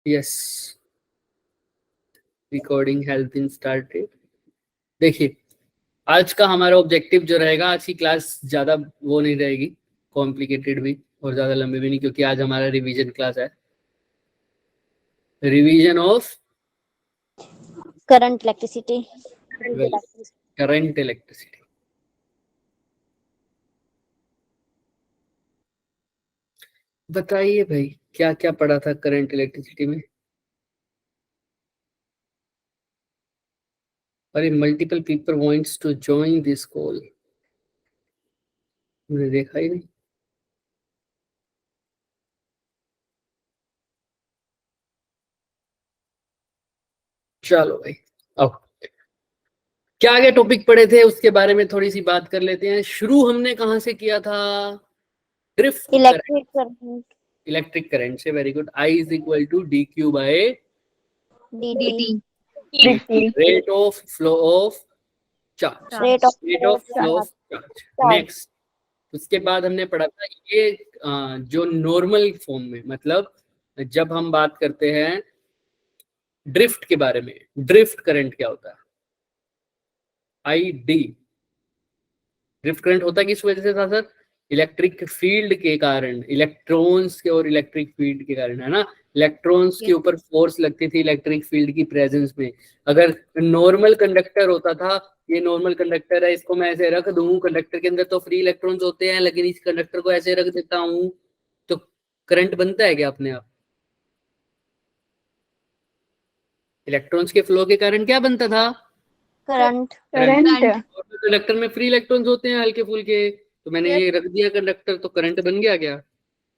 Yes, recording has been started. देखिए, आज का हमारा ऑब्जेक्टिव जो रहेगा, आज की क्लास ज्यादा वो नहीं रहेगी, कॉम्प्लिकेटेड भी और ज्यादा लंबी भी नहीं, क्योंकि आज हमारा रिवीजन क्लास है। Revision of current electricity. Current electricity. बताइए भाई, क्या क्या पढ़ा था करंट इलेक्ट्रिसिटी में? अरे, multiple people wants to join this call, मैंने देखा ही नहीं। चलो भाई, अब क्या आगे टॉपिक पढ़े थे उसके बारे में थोड़ी सी बात कर लेते हैं। शुरू हमने कहां से किया था? Drift electric current, electric current से। Very good. I is equal to d q by dt, rate of flow of charge. Rate of rate of flow of charge. Next, उसके बाद हमने पढ़ा था ये जो नॉर्मल फॉर्म में, मतलब जब हम बात करते हैं ड्रिफ्ट के बारे में, ड्रिफ्ट करंट क्या होता है? I D. ड्रिफ्ट करंट होता किस वजह से था सर? इलेक्ट्रिक फील्ड के कारण, इलेक्ट्रॉन्स के और इलेक्ट्रिक फील्ड के कारण, है ना। इलेक्ट्रॉन्स के ऊपर फोर्स लगती थी इलेक्ट्रिक फील्ड की प्रेजेंस में। अगर नॉर्मल कंडक्टर होता था, ये नॉर्मल कंडक्टर है, इसको मैं ऐसे रख दूं, कंडक्टर के अंदर तो फ्री इलेक्ट्रॉन्स होते हैं, लेकिन इस कंडक्टर को ऐसे रख देता हूं तो करंट बनता है क्या अपने आप? इलेक्ट्रॉन्स के फ्लो के कारण क्या बनता था? करंट। कंडक्टर में फ्री इलेक्ट्रॉन्स होते हैं हल्के फुल्के, तो मैंने ये रख दिया कंडक्टर, तो करंट बन गया क्या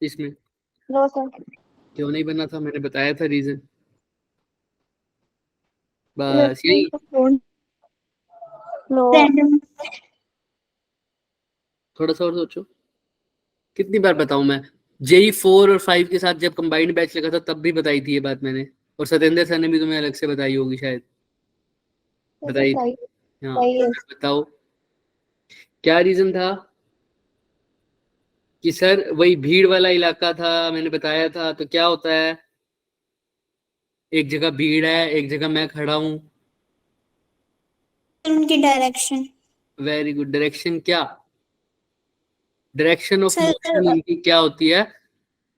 इसमें? नो सर, क्यों नहीं बना था? मैंने बताया था रीजन, बस यही। नो थोड़ा सा और सोचो, कितनी बार बताऊं मैं? जेई 4 और 5 के साथ जब कंबाइंड बैच लगा था तब भी बताई थी ये बात मैंने, और सत्येंद्र सर ने भी तुम्हें अलग से बताई होगी शायद, बताई थी। हाँ, बताओ क्या रीजन था? कि सर वही भीड़ वाला इलाका था, मैंने बताया था। तो क्या होता है, एक जगह भीड़ है, एक जगह मैं खड़ा हूं। उनकी डायरेक्शन। Very good. डायरेक्शन क्या? डायरेक्शन ऑफ मोशन उनकी क्या होती है?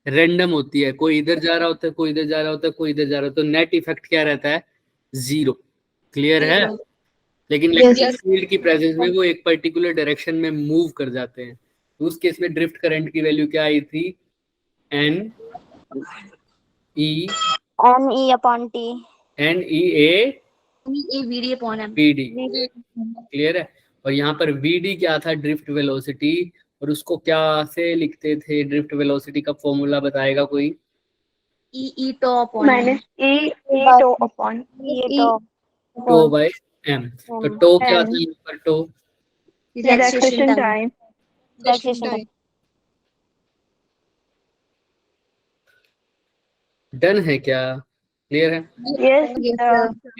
रैंडम होती है। कोई इधर जा रहा होता है, कोई इधर जा रहा होता है, कोई इधर जा रहा होता है, तो नेट इफेक्ट क्या रहता है? 0। क्लियर है? लेकिन इलेक्ट्रिक फील्ड की प्रेजेंस में वो एक पर्टिकुलर डायरेक्शन में मूव कर जाते हैं। तो उस केस में ड्रिफ्ट करंट की वैल्यू क्या आई थी? N E upon T, N E A V D. Clear है? और यहाँ पर वी डी क्या था? Drift velocity. और उसको क्या से लिखते थे? ड्रिफ्ट वेलोसिटी का फॉर्मूला बताएगा कोई? E tau upon minus e tau upon tau by m. तो टो क्या था यहाँ पर? To relaxation time. डन है क्या? क्लियर है?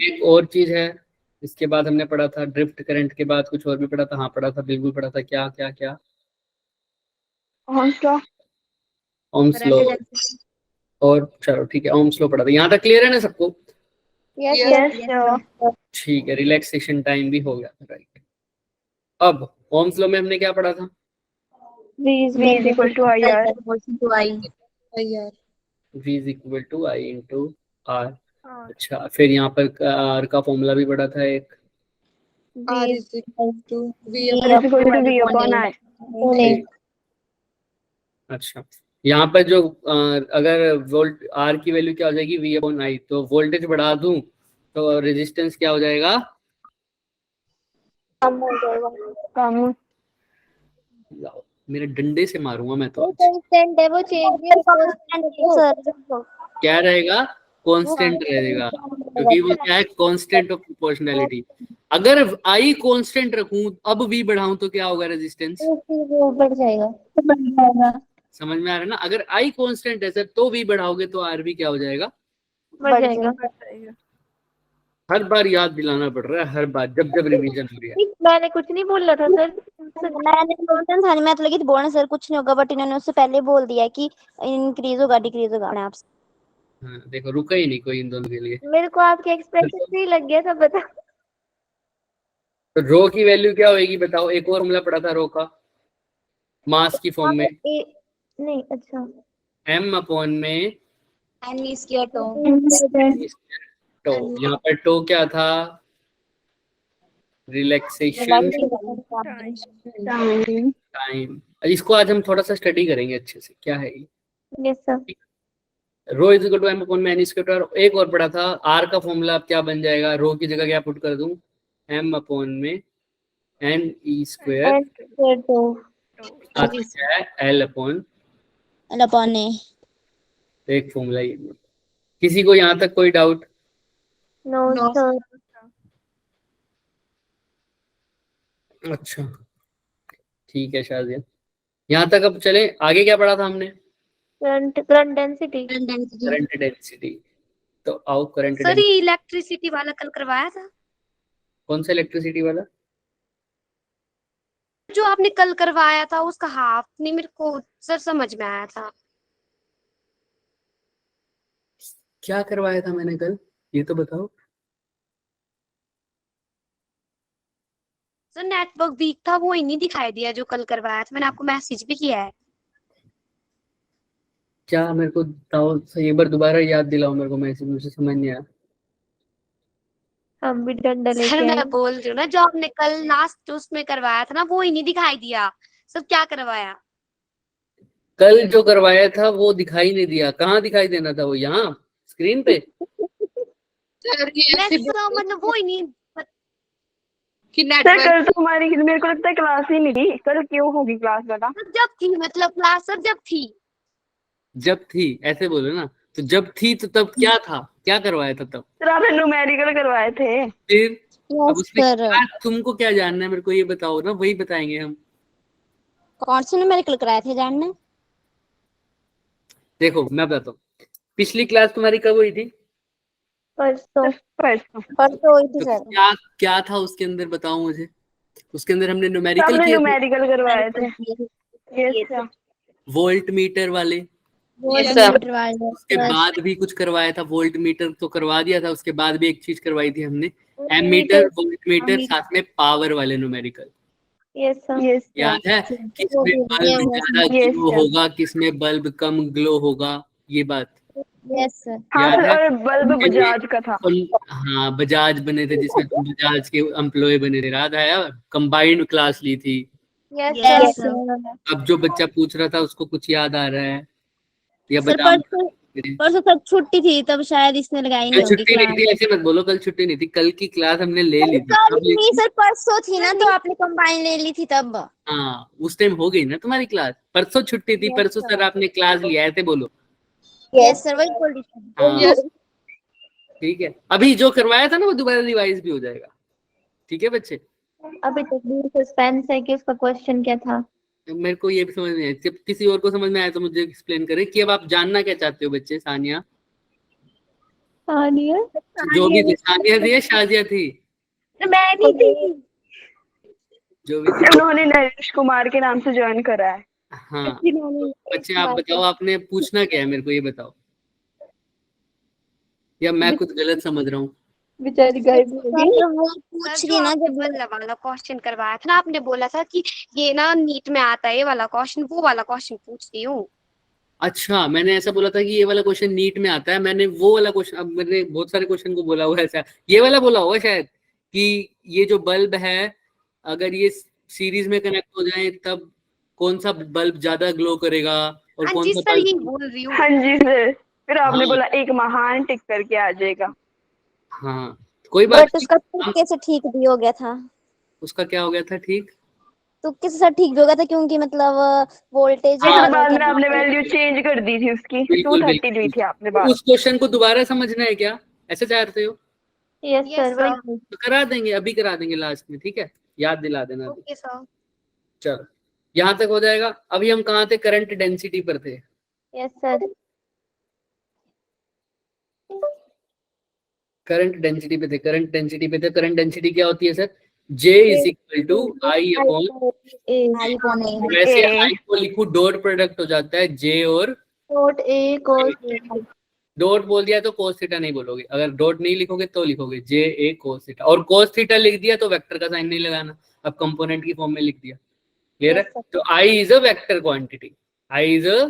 एक और चीज है, इसके बाद हमने पढ़ा था ड्रिफ्ट करंट के बाद कुछ और भी पढ़ा था। हाँ पढ़ा था, बिल्कुल पढ़ा था। क्या क्या क्या? Ohm's law. और चलो ठीक है, ओम्स लॉ पढ़ा था। यहाँ तक क्लियर है ना सबको? ठीक है, रिलैक्सेशन टाइम भी हो गया था। राइट। अब ओम्स लॉ में हमने क्या पढ़ा था? V is equal to IR. V is equal to I into R। अच्छा, फिर यहाँ पर R का फॉर्मूला भी पढ़ा था एक। R is equal to V upon I. अच्छा, यहाँ पर जो अगर वोल्ट R की वैल्यू क्या हो जाएगी? V upon I। तो वोल्टेज बढ़ा दूं तो रेजिस्टेंस क्या हो जाएगा? कम। लाओ, मेरे डंडे से मारूंगा मैं तो। कांस्टेंट है वो, चेंज क्या रहेगा? कांस्टेंट रहेगा, क्योंकि वो क्या है? Constant of proportionality. अगर I कांस्टेंट रखूं, अब V बढ़ाऊं तो क्या होगा? रेजिस्टेंस बढ़ जाएगा। समझ में आ रहा है ना? अगर I कांस्टेंट है सर तो V बढ़ाओगे तो R भी क्या हो जाएगा? बढ़ जाएगा। हर बार याद दिलाना पड़ रहा है, हर बार जब जब रिवीजन हो रही है। मैंने कुछ नहीं बोला था सर, मैंने मैं तो लगी थी बोलने सर कुछ नहीं होगा, बट इन्होंने उससे पहले बोल दिया कि इंक्रीज होगा डिक्रीज होगा अपने आप से। हाँ देखो रुका ही नहीं कोई इन दोनों के लिए। मेरे को आपके एक्सप्रेशन से ही लग गया था, बता। तो रो की वैल्यू क्या होगी बताओ, एक और हमला पड़ा था रो का मास की फॉर्म में, नहीं अच्छा, m अपॉन में N is your toe. Toe. यहाँ पर टो क्या था, रिलैक्सेशन टाइम। इसको आज हम थोड़ा सा स्टडी करेंगे अच्छे से, क्या है ये। Yes sir. Rho is equal to m upon में n स्क्वायर। एक और पड़ा था r का फॉर्मूला अब क्या बन जाएगा, रो की जगह क्या पुट कर दूं, m अपॉन में n e स्क्वायर क्या है l अपॉन A. एक फॉर्मूला ये। किसी को यहाँ तक कोई डाउट? No sir. अच्छा ठीक है शाजिया, यहाँ तक अब चले आगे। क्या पढ़ा था हमने, करंट डेंसिटी। Current density. तो आओ करंट सर डेंसिटी। ये इलेक्ट्रिसिटी वाला कल करवाया था, कौन सा इलेक्ट्रिसिटी वाला? जो आपने कल करवाया था उसका हाफ नहीं मेरे को सर समझ में आया था। क्या करवाया था मैंने कल, ये तो बताओ। सर नेटवर्क वीक था, वो ही नहीं दिखाई दिया जो कल करवाया था, मैंने आपको मैसेज भी किया है। क्या मेरे को बताओ, एक बार दोबारा याद दिलाओ मेरे को, मैसेज मुझे समझ नहीं आया। हम भी डंडा सर लेके मैं आए। बोल रही हूँ ना, जो आपने कल लास्ट उसमें करवाया था ना वो ही नहीं दिखाई दिया। सब क्या करवाया? कल जो करवाया था वो दिखाई नहीं दिया, कहाँ दिखाई देना था वो, यहाँ स्क्रीन पे। सर ये मैं ऐसे तो मतलब वो ही नहीं कि सर नेटवर्क कल तो हमारी, मेरे को लगता है क्लास ही नहीं थी कल, क्यों होगी क्लास बता। जब थी, मतलब क्लास सर जब थी। जब थी ऐसे बोलो ना, तो जब थी तो तब क्या था, क्या करवाया था तब? सर आपने न्यूमेरिकल करवाए थे। फिर अब उसमें सर क्या, तुमको क्या जानना है मेरे को ये बताओ ना, वही बताएंगे हम। कौन से न्यूमेरिकल कराए थे जानना? देखो मैं बताता हूँ, पिछली क्लास तुम्हारी कब हुई थी? परसों। परसों हुई थी तो सर। क्या क्या था उसके अंदर बताओ मुझे। उसके अंदर हमने न्यूमेरिकल आपने किए थे, न्यूमेरिकल करवाए थे। Yes sir. वोल्ट मीटर वाले। मीटर वाले। उसके बाद भी कुछ करवाया था, वोल्ट मीटर तो करवा दिया था, उसके बाद भी एक चीज करवाई थी हमने, एमीटर, वोल्ट मीटर, साथ में पावर वाले न्यूमेरिकल। Yes sir. यस याद है किसमें बल्ब ज्यादा Yes, ग्लो sir. होगा, किसमें बल्ब कम ग्लो होगा, ये बात यस सर। हाँ याद सर, है? और बल्ब बजाज का था। हाँ बजाज बने थे, जिसमें तुम बजाज के एम्प्लॉय बने थे, याद आया? कंबाइंड क्लास ली थी। Yes sir. अब जो बच्चा पूछ रहा था उसको कुछ याद आ रहा है या सर बता? परसों सर छुट्टी थी तब शायद इसने लगाई नहीं कल होगी छुट्टी नहीं क्लास। थी, ऐसे मत बोलो, कल छुट्टी नहीं थी, कल की क्लास हमने ले ली थी। कल अब ये- नहीं सर, परसों थी ना, तो आपने कंबाइन ले ली थी तब। हाँ उस टाइम हो गई ना तुम्हारी क्लास, परसों छुट्टी थी, परसों सर आपने क्लास लिया, ऐसे बोलो। यस सर, वही बोल रही थी। हाँ ठीक है, अभी जो करवाया था ना वो दोबारा रिवाइज भी हो जाएगा, ठीक है बच्चे? अभी तक भी सस्पेंस है कि उसका क्वेश्चन क्या था। मेरे को ये भी समझ नहीं आया, जब किसी और को समझ में आया तो मुझे एक्सप्लेन करें कि अब आप जानना क्या चाहते हो बच्चे। सानिया, सानिया जो भी थी, सानिया थी या शाजिया थी, मैं नहीं थी। जो भी थी। उन्होंने नरेश कुमार के नाम से ज्वाइन करा है। हाँ तो बच्चे आप बताओ, आपने पूछना क्या है मेरे को ये बताओ, या मैं कुछ गलत समझ रहा हूँ? बेचारी गायब हो गई। सर वो पूछ रही ना, जब बल्ब वाला क्वेश्चन करवाया था ना, आपने बोला था कि ये ना नीट में आता है ये वाला क्वेश्चन, वो वाला क्वेश्चन पूछ रही हूँ। अच्छा मैंने ऐसा बोला था कि ये वाला क्वेश्चन नीट में आता है, मैंने वो वाला क्वेश्चन, अब मैंने बहुत सारे क्वेश्चन को बोला हुआ है ऐसा, ये वाला बोला होगा शायद, कि ये जो बल्ब है अगर ये सीरीज में कनेक्ट हो जाए तब कौन सा बल्ब ज्यादा ग्लो करेगा, और हाँ कौन जी सा सर, यही बल्ब। बोल रही हूँ। हाँ जी सर, फिर आपने हाँ बोला एक महान टिक करके आ जाएगा। हाँ कोई बात बट नहीं। उसका तुक्के से ठीक भी हो गया था। उसका क्या हो गया था ठीक? तुक्के से सर ठीक भी हो गया था, क्योंकि मतलब वोल्टेज हाँ, सर बाद में आपने वैल्यू चेंज कर दी थी उसकी, बिल्कुल 230 ली थी आपने बाद। उस क्वेश्चन को दोबारा समझना है क्या, ऐसे चाहते हो? Yes Yes, sir sir. वही। तो करा देंगे, अभी करा देंगे लास्ट में, ठीक है? याद दिला देना अभी। Okay sir. चलो यहाँ तक हो जाएगा। अभी हम कहाँ थे, करंट डेंसिटी पर थे। Yes sir. करंट डेंसिटी पे थे, करंट डेंसिटी पे थे। करंट डेंसिटी क्या होती है sir? J is equal to I upon, I पौने वैसे आई को लिखू डॉट प्रोडक्ट हो जाता है J और नोट ए कोस डॉट बोल दिया तो cos थीटा नहीं बोलोगे, अगर डॉट नहीं लिखोगे तो लिखोगे जे ए cos थीटा, और cos थीटा लिख दिया तो वेक्टर का साइन नहीं लगाना, अब कंपोनेंट की फॉर्म में लिख दिया। क्लियर है? तो I is a vector quantity, I is a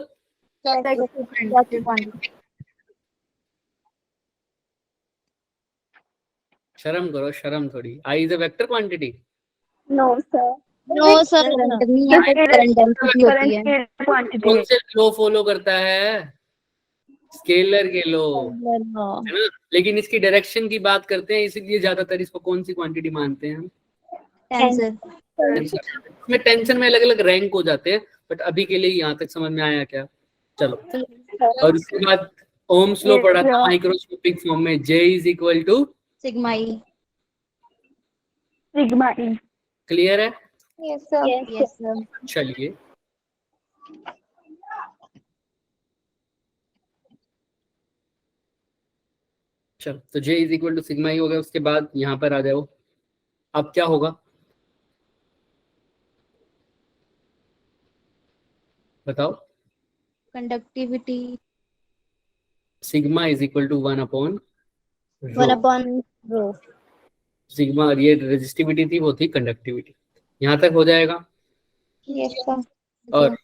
शर्म करो, शर्म थोड़ी, I is a vector quantity. No sir. No sir, current density होती है। क्वांटिटी कौन से लो फॉलो करता है? स्केलर के लो, हाँ, है ना? लेकिन इसकी डायरेक्शन की बात करते हैं, इसीलिए ज्यादातर इसको कौन सी क्वांटिटी मानते हैं हम? टेंसर। इसमें टेंशन में अलग अलग रैंक हो जाते हैं, बट अभी के लिए यहाँ तक समझ में आया क्या? चलो, और उसके बाद ओम्स लॉ पढ़ा था माइक्रोस्कोपिक फॉर्म में, J is equal to sigma E. Sigma E. Clear है? Yes sir. Yes sir. चलिए, चलो, तो J is equal to sigma E हो गया। उसके बाद यहाँ पर आ जाओ, अब क्या होगा बताओ? Conductivity sigma is equal to 1/ρ। 1/ρ। Sigma, और ये रेजिस्टिविटी थी, वो थी कंडक्टिविटी। यहाँ तक हो जाएगा। Yes sir. और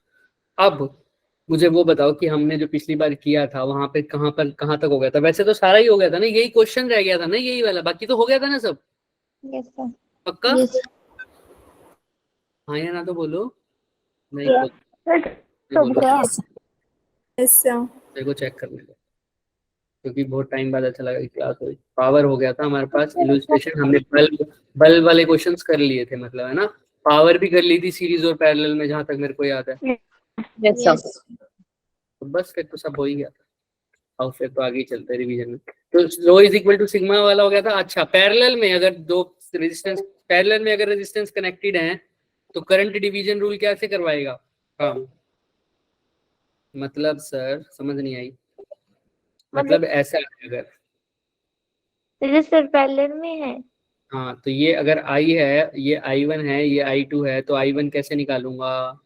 अब मुझे वो बताओ कि हमने जो पिछली बार किया था वहां पे कहाँ तक हो गया था? वैसे तो सारा ही हो गया था ना, यही क्वेश्चन रह गया था ना, यही वाला, बाकी तो हो गया था ना सब? Yes sir. पक्का? यस। हाँ या ना तो बोलो। नहीं Yes. बोलो, यस सर। मेरे को चेक करने दो, क्योंकि बहुत टाइम बाद अच्छा लगा कि क्लास हुई। पावर हो गया था हमारे पास, इलुस्ट्रेशन हमने बल्ब वाले क्वेश्चंस कर लिए थे, मतलब, है ना? पावर भी कर ली थी सीरीज और पैरेलल में, जहां तक मेरे को याद है। यस। तो बस फिर तो सब हो ही गया था, और फिर तो आगे ही चलते रिवीजन में। तो रो इज इक्वल टू सिग्मा वाला हो गया था। अच्छा, पैरेलल में अगर दो रेजिस्टेंस, पैरेलल में अगर रेजिस्टेंस कनेक्टेड हैं तो करंट डिवीजन रूल कैसे करवाएगा? हाँ, मतलब सर समझ नहीं आई, मतलब ऐसा है, अगर रजिस्टर पैरेलल में है। हाँ, तो ये अगर आई है, ये I1 है, ये I2 है, तो I1 कैसे निकालूंगा?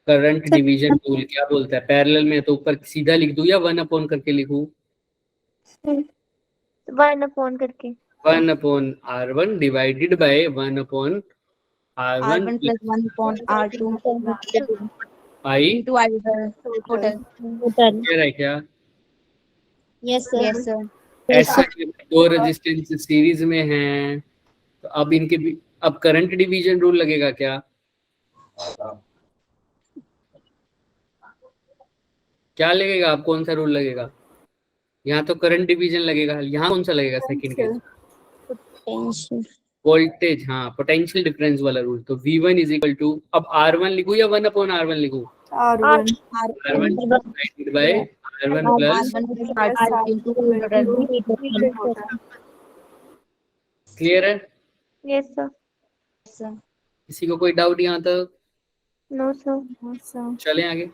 करंट डिवीजन रूल क्या बोलता है? पैरेलल में तो ऊपर सीधा लिख दूं या 1/, करके लिखूं? 1/, करके। 1/R1 divided by 1/R1 R1 + 1/R2 I. into I total. Clear है क्या? Yes sir. Yes sir. ऐसा कि दो रेजिस्टेंस सीरीज में हैं, तो अब इनके अब करंट डिवीजन रूल लगेगा क्या? क्या लगेगा? अब कौन सा रूल लगेगा? यहाँ तो करंट डिवीजन लगेगा, यहाँ कौन सा लगेगा सेकंड केस? वोल्टेज, हाँ, पोटेंशियल डिफरेंस वाला रूल। तो V1 इज इक्वल टू, अब R1 लिखूं या 1/R1 लिखूं? R1 R1 divided by R1 plus. Clear है? Yes sir. किसी को कोई डाउट यहाँ तक? No sir. चलें आगे।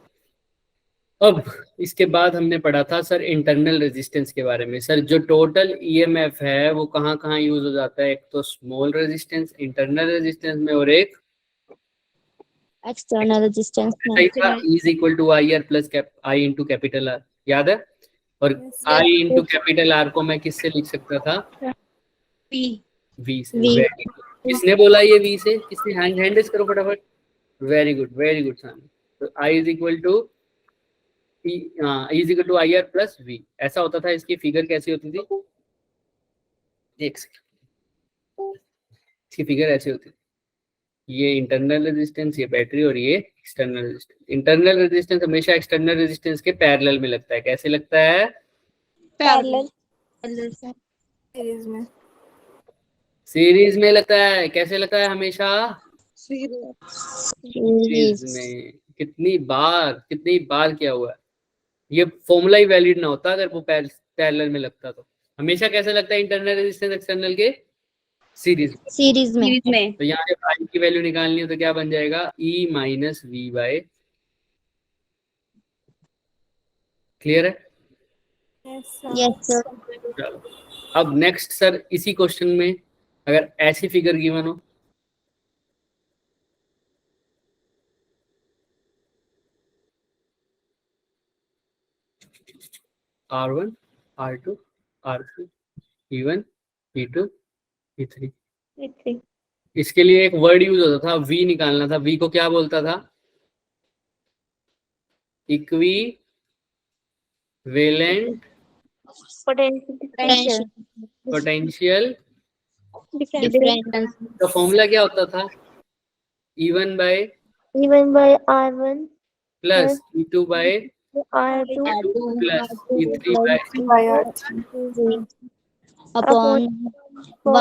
अब इसके बाद हमने पढ़ा था सर इंटरनल रेजिस्टेंस के बारे में। सर जो टोटल ईएमएफ है वो कहाँ कहाँ यूज हो जाता है? एक तो स्मॉल रेजिस्टेंस इंटरनल रेजिस्टेंस में, और एक एक्सटर्नल रेजिस्टेंस में। Is equal to I R plus I into capital R, याद है? और आई इंटू कैपिटल आर को मैं किससे लिख सकता था? वी से। Very good. किसने बोला ये वी से? किसने? हैंड रेज करो फटाफट। Very good, very good son. तो I is equal to is equal to I R plus V, ऐसा होता था। इसकी फिगर कैसी होती थी? एक सेकंड, इसकी फिगर ऐसी होती थी, ये इंटरनल रेजिस्टेंस, ये बैटरी, और ये एक्सटर्नल रेजिस्टेंस। इंटरनल रेजिस्टेंस हमेशा एक्सटर्नल रेजिस्टेंस के पैरेलल में लगता है। कैसे लगता है? पैरेलल। सीरीज में लगता है। कैसे लगता है? हमेशा सीरीज में। कितनी बार क्या हुआ है? ये फॉर्मूला ही वैलिड ना होता अगर वो पैरेलल में लगता। तो हमेशा कैसे लगता है इंटरनल रेजिस्टेंस एक्सटर्नल के? सीरीज में। तो यहाँ जब आई की वैल्यू निकालनी हो तो क्या बन जाएगा? E minus V by. Clear है? Yes sir. चलो, अब नेक्स्ट सर, इसी क्वेश्चन में अगर ऐसी फिगर गिवन हो, R1 R2 R3 E1 E2 E3। इसके लिए एक वर्ड यूज होता था, V निकालना था। V को क्या बोलता था? इक्विवेलेंट पोटेंशियल डिफरेंस का फॉर्मूला क्या होता था? E1 by E1 by R1 plus E2 by R2 plus E3 by upon 1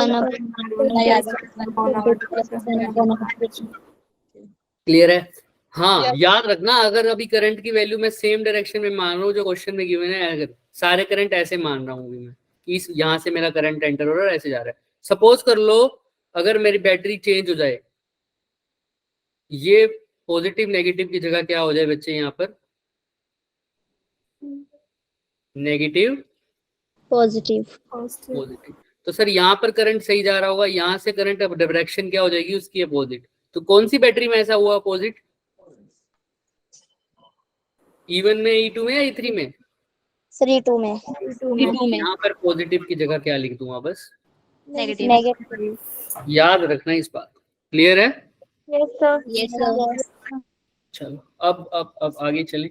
clear है? हाँ, याद रखना, अगर अभी करंट की वैल्यू मैं सेम डायरेक्शन में मान रहा हूँ जो क्वेश्चन में गिवन है, अगर सारे करंट ऐसे मान रहा हूँ मैं कि इस यहाँ से मेरा करंट एंटर हो रहा है, ऐसे जा रहा है। सपोज कर लो अगर मेरी बैटरी चेंज हो जाए, ये पॉजिटिव नेगेटिव की जगह क्या हो जाए बच्चे यहाँ पर? Negative positive. पॉजिटिव। तो सर यहाँ पर करंट सही जा रहा होगा, यहाँ से करंट अब डायरेक्शन क्या हो जाएगी उसकी? अपोजिट। तो कौन सी बैटरी में ऐसा हुआ अपोजिट? E1 में, E2 में या E3 में? सर E2 में। यहाँ पर पॉजिटिव की जगह क्या लिख दूंगा? बस नेगेटिव। याद रखना इस बात। क्लियर है? yes sir yes sir. चलो अब आगे चले।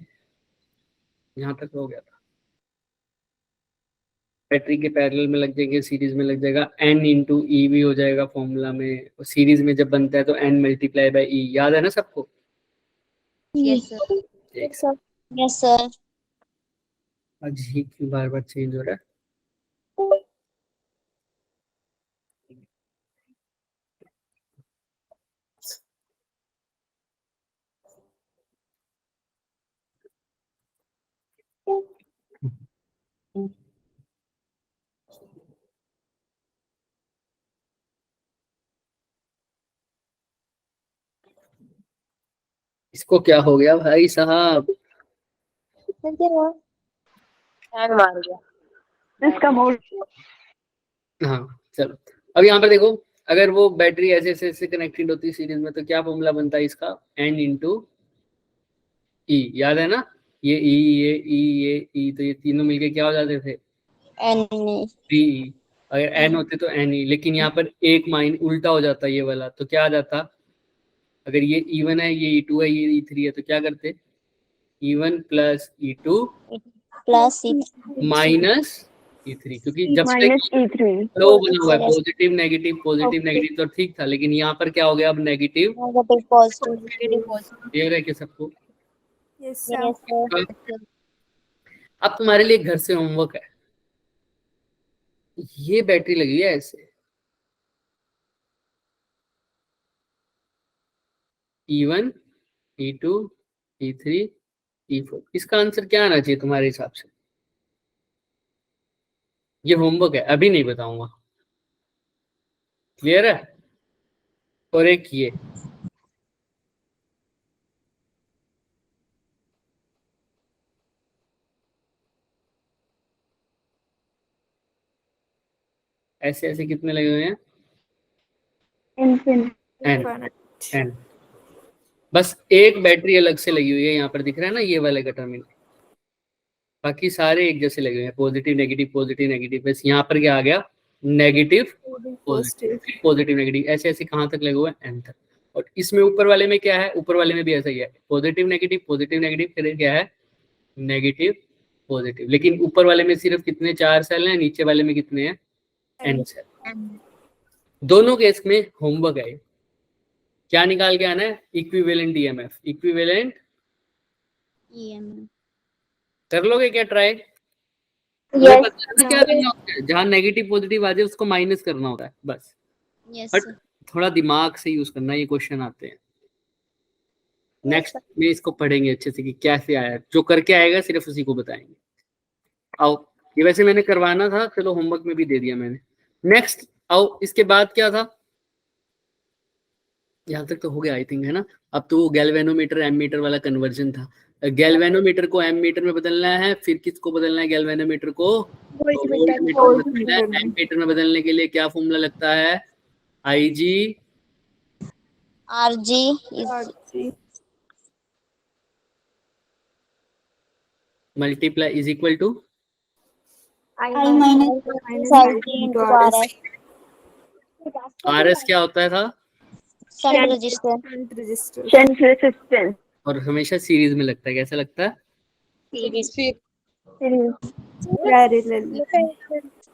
यहाँ तक हो गया था। बैटरी के पैरेलल में लग जाएंगे, सीरीज में लग जाएगा, n इंटू ई भी हो जाएगा फॉर्मूला में। सीरीज में जब बनता है तो n मल्टीप्लाई बाई ई। याद है ना सबको? Yes sir. Yes sir. आज ही क्यों बार बार चेंज हो रहा है? इसको क्या हो गया भाई साहब? सर क्या हुआ? हैंग मार गया इसका बोर्ड। हाँ चलो, अब यहाँ पर देखो, अगर वो बैटरी ऐसे ऐसे कनेक्टेड होती है सीरीज में तो क्या फॉर्मूला बनता है इसका? n इंटू ई। याद है ना? ये ई, तो ये तीनों मिलके क्या हो जाते थे? एनी। पी। अगर n होते तो n ही, लेकिन यहाँ पर एक माइन उल्टा हो जाता ये वाला, तो क्या आ जाता? अगर ये E1 है, ये E2 है, ये E3 है, तो क्या करते? E1 plus E2 plus minus E3, क्योंकि जब तक -E3 फ्लो बना हुआ है पॉजिटिव नेगेटिव तो ठीक था, लेकिन यहाँ पर क्या हो गया अब? Negative positive. क्लियर है कि सबको? Yes sir. अब तुम्हारे लिए घर से होमवर्क है। ये बैटरी लगी है ऐसे, E1 E2 E3 E4। इसका आंसर क्या आना चाहिए तुम्हारे हिसाब से? ये होमवर्क है, अभी नहीं बताऊंगा। क्लियर है? और एक ये ऐसे ऐसे कितने लगे हुए हैं? n। बस एक बैटरी अलग से लगी हुई है, यहाँ पर दिख रहा है ना ये वाले का टर्मिनल। बाकी सारे एक जैसे लगे हुए हैं, पॉजिटिव नेगेटिव। बस यहाँ पर क्या आ गया? नेगेटिव पॉजिटिव नेगेटिव, ऐसे ऐसे कहाँ तक लगे हुए हैं? n तक। और इसमें ऊपर वाले में क्या है? ऊपर वाले में भी ऐसा ही है, पॉजिटिव नेगेटिव फिर क्या है? Negative positive. लेकिन ऊपर वाले में सिर्फ कितने? 4 सेल हैं, नीचे वाले में कितने हैं? n cell. दोनों केस में होमवर्क है। क्या निकाल के आना है? Equivalent EMF. इक्विवेलेंट कर लोगे क्या ट्राई? yes क्या करना होता है? जहाँ नेगेटिव पॉजिटिव आ जाए उसको माइनस करना होता है बस। बट थोड़ा दिमाग से यूज करना, ये क्वेश्चन आते हैं। नेक्स्ट में इसको पढ़ेंगे अच्छे से कि कैसे आया, जो करके आएगा सिर्फ उसी को बताएंगे। आओ, ये वैसे मैंने करवाना था, चलो होमवर्क में भी दे दिया मैंने। नेक्स्ट आओ, इसके बाद क्या था? यहाँ तक तो हो गया आई थिंक, है ना? अब तो वो गैल्वेनोमीटर एमीटर वाला कन्वर्जन था। गैल्वेनोमीटर को एमीटर में बदलना है, फिर किसको बदलना है? गैल्वेनोमीटर को वोल्टमीटर में बदलना है। एमीटर में बदलने के लिए क्या फॉर्मूला लगता है? IG multiply is equal to I minus IT into RS. RS क्या होता था Shunt resistance. शंट रेजिस्टेंस और हमेशा सीरीज में लगता है, कैसा लगता है?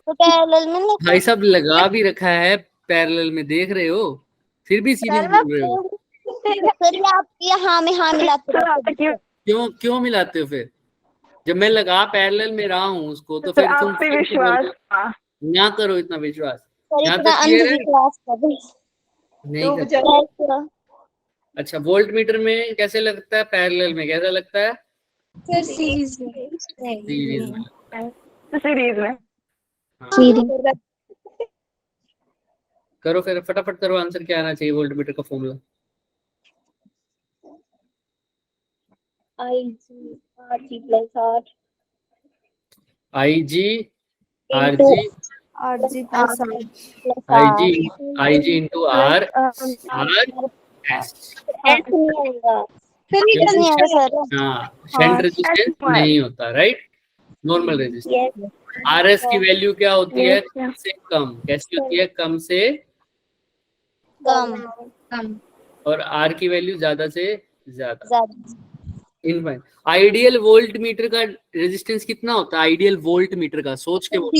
तो पैरेलल में नहीं भाई साहब लगा भी रखा है पैरेलल में, देख रहे हो, फिर भी सीरीज बोल रहे हो, फिर भी आप ये हाँ में हाँ मिलाते रहते हो। क्यों क्यों मिलाते हो फिर? जब मैं लगा पैरेलल में रहा हूँ उसको तो फिर तुम आप पे फिर क्यों बोल रहे विश्वास हो? था। ना करो इतना विश्वास, सर यहाँ इतना तक क्लियर है? अंधविश्वास कर नहीं करते। दे। अच्छा, वोल्ट मीटर में कैसे लगता है, पैरेलल में कैसा लगता है? सीरीज में लगता है। तो सीरीज में हाँ। करो फिर फटाफट करो, आंसर क्या आना चाहिए वोल्ट मीटर का formula? I G R G I G into R R S. नहीं है सर। हाँ, शंट रेजिस्टेंस नहीं होता, right, normal resistance. R S की वैल्यू क्या होती है? कम से कम। कैसी होती है? कम से कम और आर की वैल्यू ज्यादा से ज्यादा। ज्यादा इनफाइन। आइडियल वोल्ट मीटर का रेजिस्टेंस कितना होता है? आइडियल वोल्ट मीटर का सोच के बोलो।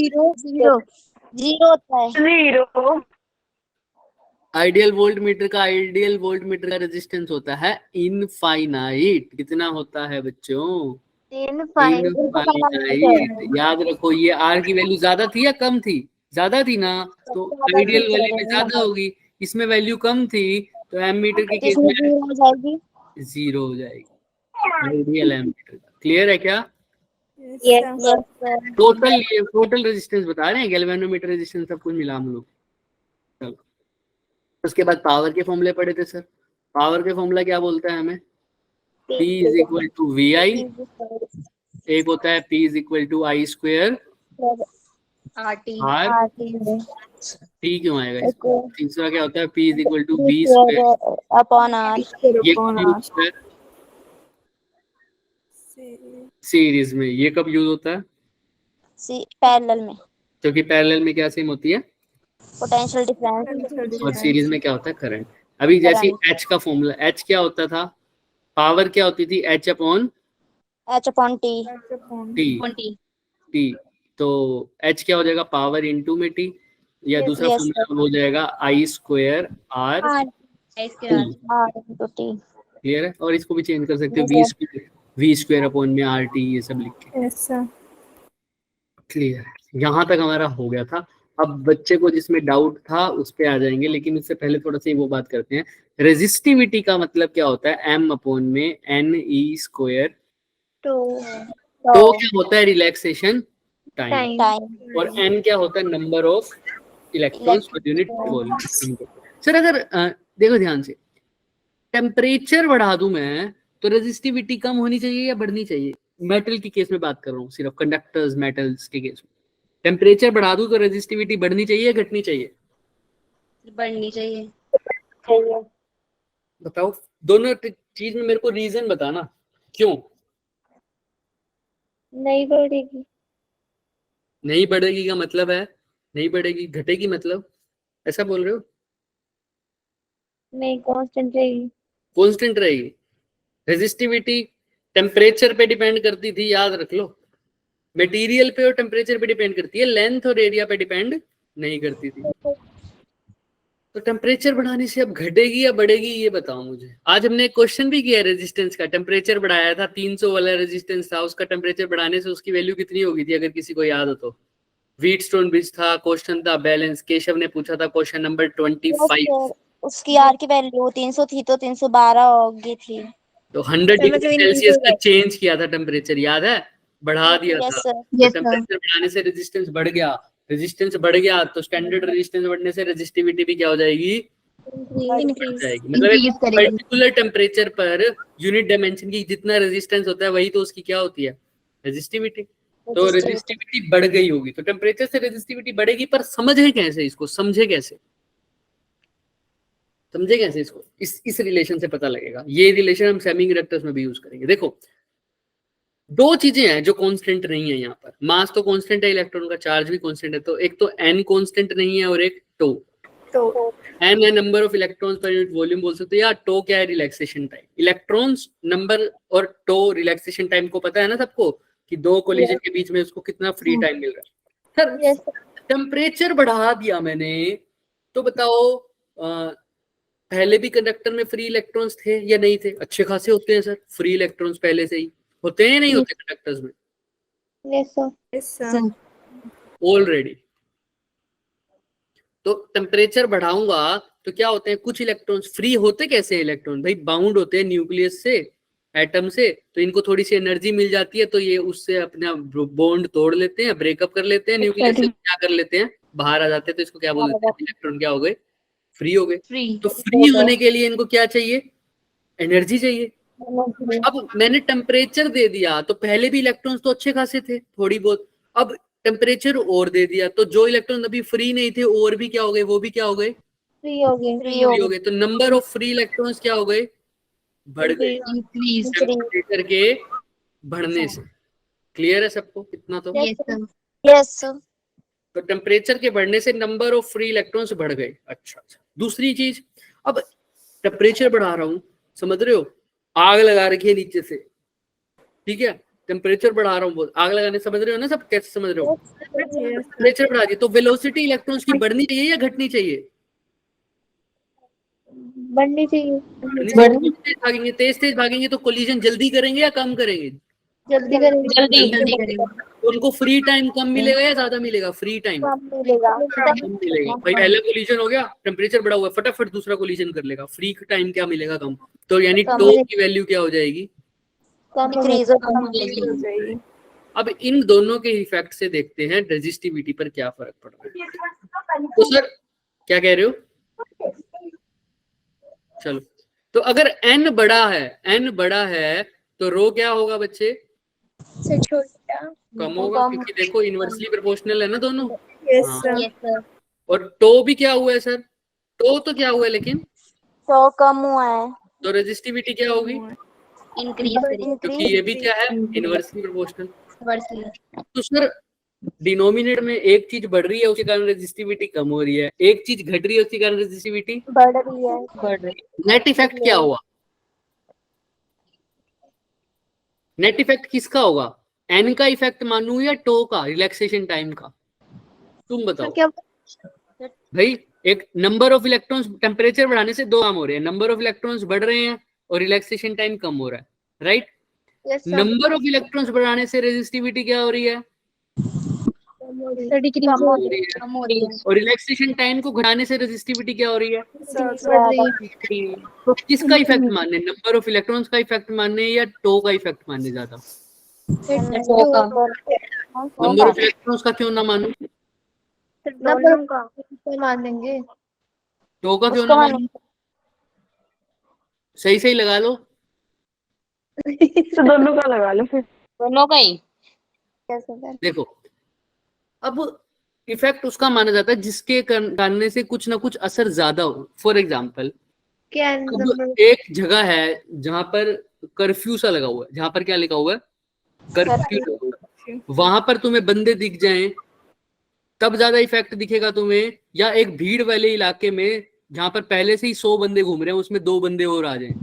जीरो होता है। जीरो आइडियल वोल्ट मीटर का रेजिस्टेंस होता है इनफाइनाइट। कितना होता है बच्चों? इनफाइनाइट। याद रखो, ये आर की वैल्यू ज्यादा थी या कम थी? ज्यादा थी ना, तो आइडियल वाले में ज्यादा होगी, इसमें वैल्यू कम थी तो एम मीटर के केस में हो जाएगी। जीरो हो जाएगी। आइडियल एम मीटर का क्लियर है क्या? टोटल रेजिस्टेंस बता रहे हैं, गैल्वेनोमीटर रेजिस्टेंस सब कुछ मिला हम लोग। चलो, उसके बाद पावर के फॉर्मूले पढ़े थे सर। पावर के फॉर्मूला क्या बोलता है हमें? P is equal to V I, एक होता है P is equal to I square R. T क्यों आएगा इसको? तीसरा क्या होता है? P is equal to V square upon R. ये स्क्वायर सीरीज में। ये कब यूज होता है? पैरेलल में क्योंकि पैरेलल में क्या सेम होती है? Potential difference. और सीरीज में क्या होता है? करंट। अभी जैसे H का फॉर्मूला, H क्या होता था? पावर क्या होती थी? H upon H upon T. T। तो H क्या हो जाएगा? पावर इंटू में T, या दूसरा yes, फॉर्मूला हो जाएगा आई स्क्वायर आर टी। क्लियर है? और इसको भी चेंज कर सकते हो, Yes, वी स्क्वायर अपॉन में आर टी, ये सब लिख के। क्लियर है? यहाँ तक हमारा हो गया था। अब बच्चे को जिसमें डाउट था उस पे आ जाएंगे, लेकिन उससे पहले थोड़ा सा वो बात करते हैं। रेजिस्टिविटी का मतलब क्या होता है? एम अपॉन में एन ई स्क्वायर। तो क्या होता है? Relaxation time. और एन क्या होता है? Number of electrons per unit volume. Sir अगर देखो ध्यान से, टेम्परेचर बढ़ा दूं मैं तो रेजिस्टिविटी कम होनी चाहिए या बढ़नी चाहिए? मेटल के केस में बात कर रहा हूँ, सिर्फ कंडक्टर्स मेटल्स के केस में। टेम्परेचर बढ़ा दूं तो रेजिस्टिविटी बढ़नी चाहिए या घटनी चाहिए? बढ़नी चाहिए। बताओ, दोनों चीज में मेरे को रीजन बताना, क्यों? नहीं बढ़ेगी। नहीं बढ़ेगी का मतलब है नहीं बढ़ेगी, घटेगी मतलब, ऐसा बोल रहे हो? नहीं कांस्टेंट रहेगी। कांस्टेंट रहेगी। रेजिस्टिविटी टेम्परेचर पे डिपेंड करती थी, याद रख लो। मटेरियल पे और टेम्परेचर पे डिपेंड करती है, लेंथ और एरिया पे डिपेंड नहीं करती थी। तो टेम्परेचर बढ़ाने से अब घटेगी या बढ़ेगी, ये बताओ मुझे। आज हमने एक क्वेश्चन भी किया रेजिस्टेंस का, टेम्परेचर बढ़ाया था, 300 वाला रेजिस्टेंस था, उसका टेम्परेचर बढ़ाने से उसकी वैल्यू कितनी होगी थी, अगर किसी को याद हो तो? व्हीटस्टोन ब्रिज था, क्वेश्चन था बैलेंस, केशव ने पूछा था क्वेश्चन नंबर 25। उसकी आर की वैल्यू 300 थी तो 312 होगी थी। तो 100 डिग्री सेल्सियस का चेंज किया था टेम्परेचर, याद है? बढ़ा दिया Yes, था। तो टेम्परेचर बढ़ाने से रेजिस्टेंस बढ़ गया, रेजिस्टेंस बढ़ गया तो स्टैंडर्ड रेजिस्टेंस बढ़ने से रेजिस्टिविटी भी क्या हो जाएगी? जाएगी। मतलब एक particular temperature per unit dimension की जितना रेजिस्टेंस होता है वही तो उसकी क्या होती है? रेजिस्टिविटी। तो रेजिस्टिविटी बढ़ गई होगी, तो टेम्परेचर से रेजिस्टिविटी बढ़ेगी। पर समझे कैसे इसको? समझे कैसे इसको? इस रिलेशन से पता लगेगा। ये रिलेशन हम सेमी कंडक्टर्स में भी यूज करेंगे। देखो, दो चीजें हैं जो कांस्टेंट नहीं है यहाँ पर, मास तो कांस्टेंट है, इलेक्ट्रॉन का चार्ज भी कांस्टेंट है, तो एक तो n कांस्टेंट नहीं है और एक टो। n है number of electrons per unit volume बोल सकते हो, या टो क्या है, रिलैक्सेशन टाइम। इलेक्ट्रॉन्स नंबर और टो रिलैक्सेशन टाइम को पता है ना सबको, कि दो कोलिजन के बीच में उसको कितना फ्री टाइम मिल रहा है। सर टेम्परेचर बढ़ा दिया मैंने, तो बताओ पहले भी कंडक्टर में फ्री इलेक्ट्रॉन्स थे या नहीं थे? अच्छे खासे होते हैं सर फ्री इलेक्ट्रॉन्स, पहले से ही होते हैं, नहीं होते कंडक्टर्स में? Yes sir already. तो टेम्परेचर बढ़ाऊंगा तो क्या होते हैं, कुछ इलेक्ट्रॉन्स फ्री होते कैसे हैं इलेक्ट्रॉन भाई, बाउंड होते हैं न्यूक्लियस से, एटम से, तो इनको थोड़ी सी एनर्जी मिल जाती है, तो ये उससे अपना बॉन्ड तोड़ लेते हैं, ब्रेकअप कर लेते हैं, न्यूक्लियस से क्या कर लेते हैं, बाहर आ जाते हैं, तो इसको क्या बोलते हैं, इलेक्ट्रॉन क्या हो गए, फ्री हो गए। तो फ्री होने के लिए इनको क्या चाहिए, एनर्जी चाहिए। अब मैंने टेम्परेचर दे दिया तो पहले भी इलेक्ट्रॉन्स तो अच्छे खासे थे थोड़ी बहुत, अब टेम्परेचर और दे दिया तो जो इलेक्ट्रॉन अभी फ्री नहीं थे और भी क्या हो गए, वो भी क्या हो गए, फ्री हो गए फ्री हो गए। तो नंबर ऑफ फ्री इलेक्ट्रॉन्स क्या हो गए, बढ़ गए टेम्परेचर के बढ़ने से। क्लियर है सबको इतना? तो यस तो टेम्परेचर के बढ़ने से नंबर ऑफ फ्री इलेक्ट्रॉन्स बढ़ गए। अच्छा, दूसरी चीज, अब टेम्परेचर बढ़ा रहा हूं, समझ रहे हो, आग लगा रखी है नीचे से, ठीक है, टेम्परेचर बढ़ा रहा हूँ बहुत, आग लगाने, समझ रहे हो ना सब, कैसे समझ रहे हो, टेम्परेचर बढ़ा दी, तो वेलोसिटी इलेक्ट्रॉन्स की बढ़नी चाहिए या घटनी चाहिए? बढ़नी चाहिए तेज भागेंगे, तेज भागेंगे तो कोलिजन जल्दी करेंगे या कम करेंगे? जल्दी करेंगे उनको फ्री टाइम कम मिलेगा या ज्यादा मिलेगा? फ्री टाइम कम मिलेगा भाई, पहला कोलिजन हो गया, टेम्परेचर बढ़ा हुआ है, फटाफट दूसरा कोलिजन कर लेगा, फ्री टाइम क्या मिलेगा, कम। तो यानी टो की वैल्यू क्या हो जाएगी, डिक्रीज हो जाएगी। अब इन दोनों के इफेक्ट से देखते हैं रेजिस्टिविटी पर क्या फर्क पड़ रहा है। तो सर क्या कह रहे हो, चलो, तो अगर n बड़ा है तो रो क्या होगा बच्चे, कम होगा, क्योंकि देखो इनवर्सली प्रोपोर्शनल है ना दोनों। हाँ। और टो भी क्या हुआ है सर, टो तो क्या हुआ है, लेकिन तो कम हुआ है, तो रेजिस्टिविटी क्या होगी, क्योंकि ये भी क्या है, इनवर्सली प्रोपोर्शनल। तो सर डिनोमिनेटर में एक चीज बढ़ रही है उसके कारण रेजिस्टिविटी कम हो रही है, एक चीज घट रही है उसके कारण रेजिस्टिविटी बढ़ रही है। नेट इफेक्ट क्या हुआ, नेट इफेक्ट किसका होगा, एन का इफेक्ट मानू या टो का, रिलैक्सेशन टाइम का, तुम बताओ भाई। एक नंबर ऑफ इलेक्ट्रॉन्स, टेम्परेचर बढ़ाने से दो काम हो रहे हैं, नंबर ऑफ इलेक्ट्रॉन्स बढ़ रहे हैं और रिलैक्सेशन टाइम कम हो रहा है, राइट। नंबर ऑफ इलेक्ट्रॉन्स बढ़ाने से रेजिस्टिविटी क्या हो रही है, कम हो रही है। और रिलैक्सेशन टाइम को घटाने से रेजिस्टिविटी क्या हो रही है, तो किसका इफेक्ट मानने, नंबर ऑफ इलेक्ट्रॉन्स का इफेक्ट मानने या टो का इफेक्ट मानने ज्यादा? नंबर ऑफ इलेक्ट्रॉन्स का क्यों ना मानू, मान देंगे, टो का क्यों ना मानू, सही लगा लो, तो दोनों का लगा लो फिर, दोनों का ही। देखो अब इफेक्ट उसका माना जाता है जिसके करने से कुछ ना कुछ असर ज्यादा हो। फॉर एग्जाम्पल, एक जगह है जहां पर कर्फ्यू सा लगा हुआ है, जहां पर क्या लिखा हुआ है, कर्फ्यू, वहां पर तुम्हें बंदे दिख जाएं तब ज्यादा इफेक्ट दिखेगा तुम्हें, या एक भीड़ वाले इलाके में जहां पर पहले से ही 100 बंदे घूम रहे हैं उसमें 2 बंदे और आ जाएं,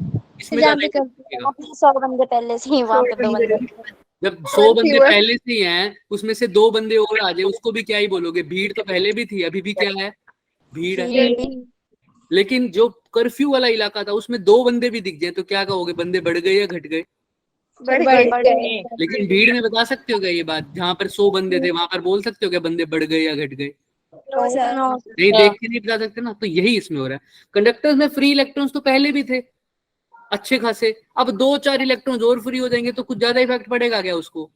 इसमें ज्यादा इफेक्ट दिखेगा। 100 बंदे पहले से ही वहां पे 2 बंदे, जब 100 बंदे पहले से ही हैं उसमें से 2 बंदे और आ जाए, उसको भी क्या ही बोलोगे, भीड़ तो पहले भी थी, अभी भी क्या है, भीड़ है। लेकिन जो कर्फ्यू वाला इलाका था उसमें 2 बंदे भी दिख जाए तो क्या कहोगे, बंदे बढ़ गए या घट गए? लेकिन भीड़ में बता सकते हो क्या ये बात, जहां पर 100 बंदे थे वहां पर बोल सकते हो क्या बंदे बढ़ गए या घट गए? नहीं, देख के नहीं बता सकते ना। तो यही इसमें हो रहा है, कंडक्टर्स में फ्री इलेक्ट्रॉन्स तो पहले भी थे अच्छे खासे, अब 2-4 इलेक्ट्रॉन्स और फ्री हो जाएंगे तो कुछ ज्यादा इफेक्ट पड़ेगा क्या उसको?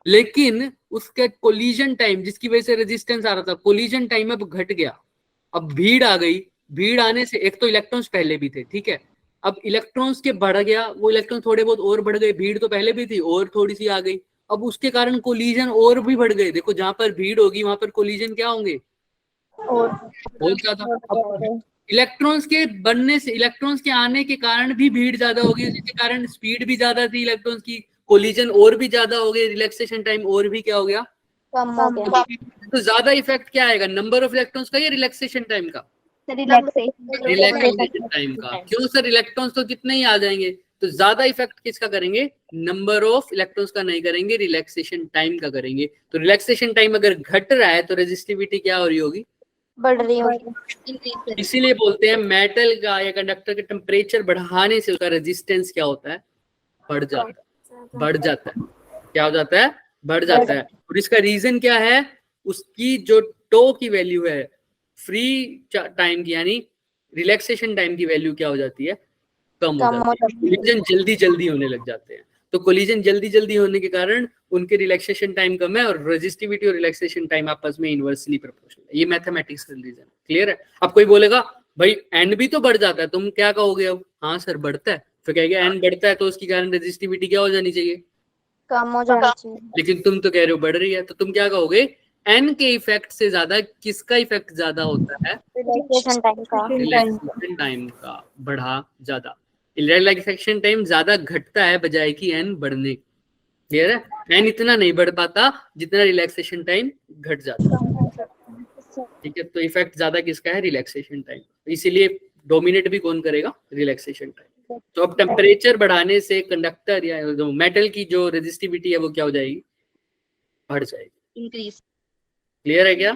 लेकिन उसके कोलिजन टाइम जिसकी वजह से रेजिस्टेंस आ रहा था, कोलिजन टाइम अब घट गया, अब भीड़ आ गई, भीड़ आने से एक तो इलेक्ट्रॉन्स पहले भी थे, ठीक है, अब इलेक्ट्रॉन्स के बढ़ गया, वो इलेक्ट्रॉन थोड़े बहुत और बढ़ गए, भीड़ तो पहले भी थी और थोड़ी सी आ गई, अब उसके कारण कोलिजन और भी बढ़ गए। देखो जहां पर भीड़ होगी वहां पर कोलिजन क्या होंगे, बहुत ज्यादा। इलेक्ट्रॉन्स के बनने से, इलेक्ट्रॉन्स के आने के कारण भी भीड़ ज्यादा होगी, जिसके कारण स्पीड भी ज्यादा थी इलेक्ट्रॉन्स की, कोलिजन और भी ज्यादा हो गए, रिलैक्सेशन टाइम और भी क्या हो गया, कम हो गया। तो ज्यादा इफेक्ट क्या आएगा, नंबर ऑफ इलेक्ट्रॉन्स का या रिलैक्सेशन टाइम का, रिलैक्सेशन टाइम का। क्यों सर, इलेक्ट्रॉन्स तो कितने ही आ जाएंगे, तो ज्यादा इफेक्ट किसका करेंगे, नंबर ऑफ इलेक्ट्रॉन्स का नहीं करेंगे, रिलैक्सेशन टाइम का करेंगे। तो रिलैक्सेशन टाइम अगर घट रहा है तो रेजिस्टिविटी क्या हो रही होगी, बढ़ रही होगी। इसीलिए बोलते हैं मेटल का या कंडक्टर का टेम्परेचर बढ़ाने से उसका रेजिस्टेंस क्या होता है, बढ़ जाता है, बढ़ जाता है। क्या हो जाता है, बढ़ जाता है। और इसका रीजन क्या है, उसकी जो टो की वैल्यू है, फ्री टाइम की यानी रिलैक्सेशन टाइम की वैल्यू क्या हो जाती है, कम हो जाती है। कोलिजन जल्दी जल्दी होने लग जाते हैं, तो कोलिजन जल्दी जल्दी होने के कारण उनके रिलैक्सेशन टाइम कम है, और रेजिस्टिविटी और रिलैक्सेशन टाइम आपस में इनवर्सली प्रोपोर्शनल है। ये मैथमेटिक्स का रीजन, क्लियर है। अब कोई बोलेगा भाई एन भी तो बढ़ जाता है, तुम क्या कहोगे अब, हाँ सर बढ़ता है, तो कहेंगे एन बढ़ता है तो उसके कारण रेजिस्टिविटी क्या हो जानी चाहिए, कम हो जानी चाहिए। लेकिन तुम तो कह रहे हो बढ़ रही है, तो तुम क्या कहोगे, एन के इफेक्ट से ज्यादा किसका इफेक्ट ज्यादा होता है, रिलैक्सेशन टाइम का। रिलैक्सेशन टाइम का बढ़ा ज्यादा, रिलैक्सेशन टाइम ज्यादा घटता है बजाय कि एन बढ़ने। क्लियर है, एन इतना नहीं बढ़ पाता जितना रिलैक्सेशन टाइम घट जाता है। ठीक है, तो इफेक्ट ज्यादा किसका है, रिलैक्सेशन टाइम, इसीलिए डोमिनेट भी कौन करेगा, रिलैक्सेशन टाइम। तो अब टेम्परेचर बढ़ाने से कंडक्टर या जो मेटल की जो रेजिस्टिविटी है वो क्या हो जाएगी, बढ़ जाएगी, इंक्रीज। क्लियर है क्या।